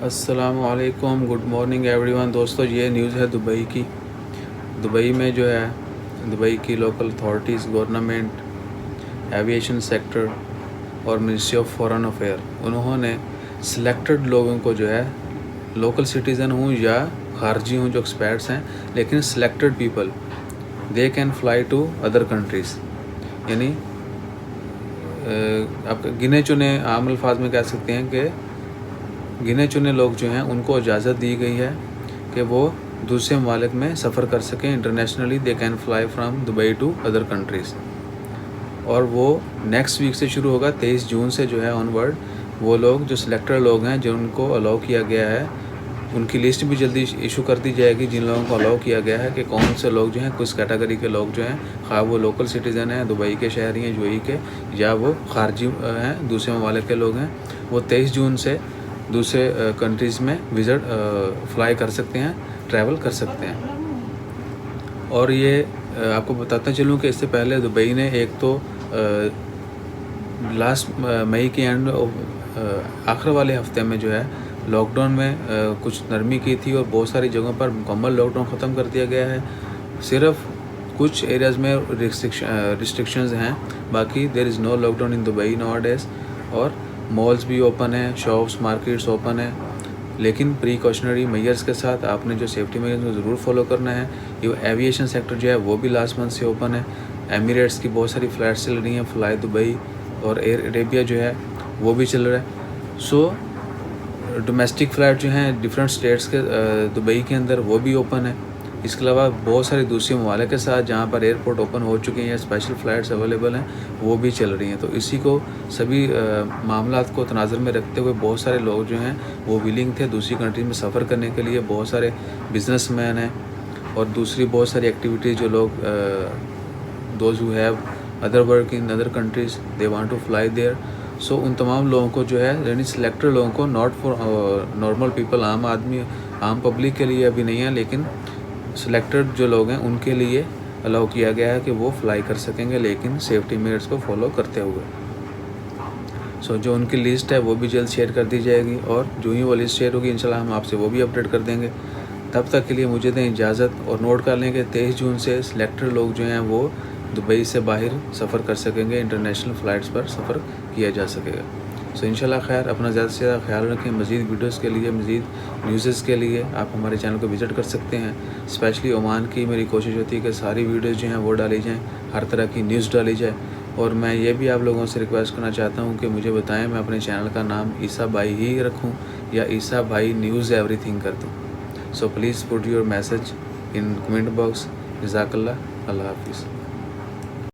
अस्सलामुअलैकुम, good morning everyone. दोस्तों, ये न्यूज़ है दुबई की। दुबई में जो है, दुबई की local authorities, government, aviation sector और मिनिस्ट्री ऑफ फॉरेन अफेयर, उन्होंने सिलेक्टेड लोगों को जो है, लोकल सिटीज़न हूँ या खारजी हूँ जो एक्सपर्ट्स हैं, लेकिन selected people they can fly to other countries. यानी आप गिने चुने, आम अल्फाज में कह सकते हैं कि गिने चुने लोग जो हैं उनको इजाज़त दी गई है कि वो दूसरे ममालिक में सफ़र कर सकें। Internationally they can fly from Dubai to other countries, और वो नेक्स्ट वीक से शुरू होगा। 23 जून से जो है ऑनवर्ड वो लोग जो सिलेक्टेड लोग हैं, जो उनको अलाउ किया गया है, उनकी लिस्ट भी जल्दी इशू कर दी जाएगी। जिन लोगों को अलाउ किया गया है कि कौन से लोग जो हैं, किस कैटेगरी के लोग जो हैं, खा वो लोकल सिटीज़न हैं, दुबई के शहरी हैं, यूएई के, या वो खारजी हैं, दूसरे ममालिक के लोग हैं, वो 23 जून से दूसरे कंट्रीज़ में विज़िट फ्लाई कर सकते हैं, ट्रैवल कर सकते हैं। और ये आपको बताता चलूँ कि इससे पहले दुबई ने एक तो लास्ट मई के एंड आखिर वाले हफ्ते में जो है लॉकडाउन में कुछ नरमी की थी, और बहुत सारी जगहों पर मुकम्मल लॉकडाउन ख़त्म कर दिया गया है। सिर्फ कुछ एरियाज़ में रिस्ट्रिक्शंस हैं, बाकी there is no lockdown in Dubai nowadays. और मॉल्स भी ओपन हैं, शॉप्स, मार्केट्स ओपन हैं, लेकिन प्रिकॉशनरी मेजर्स के साथ। आपने जो सेफ्टी मेजर्स को ज़रूर फॉलो करना है। ये एविएशन सेक्टर जो है वो भी लास्ट मंथ से ओपन है। एमिरेट्स की बहुत सारी फ़्लाइट्स चल रही हैं, फ्लाई दुबई, और एयर अरेबिया जो है वो भी चल रहा है। सो डोमेस्टिक फ़्लाइट जो हैं डिफरेंट स्टेट्स के दुबई के अंदर, वो भी ओपन है। इसके अलावा बहुत सारे दूसरे ममालिक के साथ जहाँ पर एयरपोर्ट ओपन हो चुके हैं या स्पेशल फ़्लाइट्स अवेलेबल हैं, वो भी चल रही हैं। तो इसी को सभी मामलात को तनाज़ुर में रखते हुए बहुत सारे लोग जो हैं वो विलिंग थे दूसरी कंट्री में सफ़र करने के लिए। बहुत सारे बिजनेसमैन हैं और दूसरी बहुत सारी एक्टिविटीज़ जो लोग those who have other work in other countries, they want to fly there. So उन तमाम लोगों को जो है, यानी सिलेक्टेड लोगों को, नॉट फॉर नॉर्मल पीपल, आम आदमी, आम पब्लिक के लिए अभी नहीं है, लेकिन सिलेक्टेड जो लोग हैं उनके लिए अलाउ किया गया है कि वो फ्लाई कर सकेंगे, लेकिन सेफ्टी मेजर्स को फॉलो करते हुए। सो जो उनकी लिस्ट है वो भी जल्द शेयर कर दी जाएगी, और जो ही वो लिस्ट शेयर होगी इंशाल्लाह हम आपसे वो भी अपडेट कर देंगे। तब तक के लिए मुझे दें इजाज़त, और नोट कर लें कि 23 जून से सिलेक्टेड लोग जो हैं वो दुबई से बाहर सफ़र कर सकेंगे, इंटरनेशनल फ़्लाइट्स पर सफ़र किया जा सकेगा। सो इंशाल्लाह खैर, अपना ज़्यादा से ज़्यादा ख्याल रखें। मज़ीद वीडियोज़ के लिए, मज़ीद न्यूज़ के लिए आप हमारे चैनल को विज़िट कर सकते हैं। स्पेशली ओमान की मेरी कोशिश होती है कि सारी वीडियोज़ जो हैं वो डाली जाएँ, हर तरह की न्यूज़ डाली जाए। और मैं ये भी आप लोगों से रिक्वेस्ट करना चाहता हूँ कि मुझे बताएं मैं अपने चैनल का नाम ईसा भाई ही रखूँ या ईसा भाई न्यूज़ एवरीथिंग कर दूँ। So please put your message in comment box. जज़ाकल्लाह, अल्लाह हाफिज़।